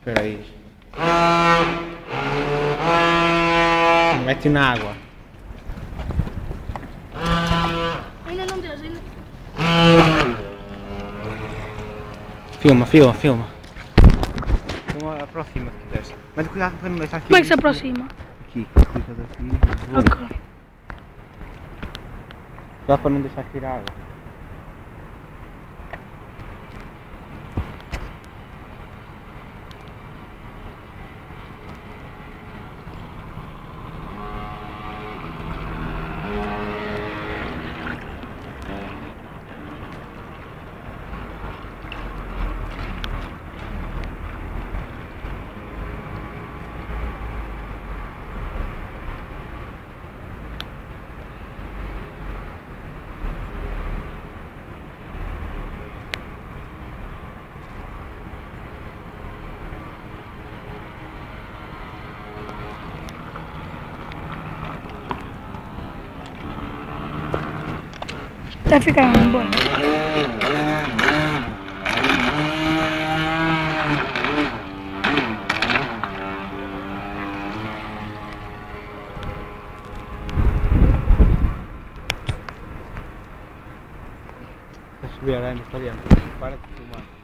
Espera aí. Mete na água. Ainda não deu, ainda. Filma. Filma, aproxima se quiseres. Mas cuidado para não deixar aqui. Como é que se aproxima? Aqui, clicas aqui. Ok. Só para não deixar cair a água. Vai ficar bom. Está a subir a arame para dentro. Para de filmar.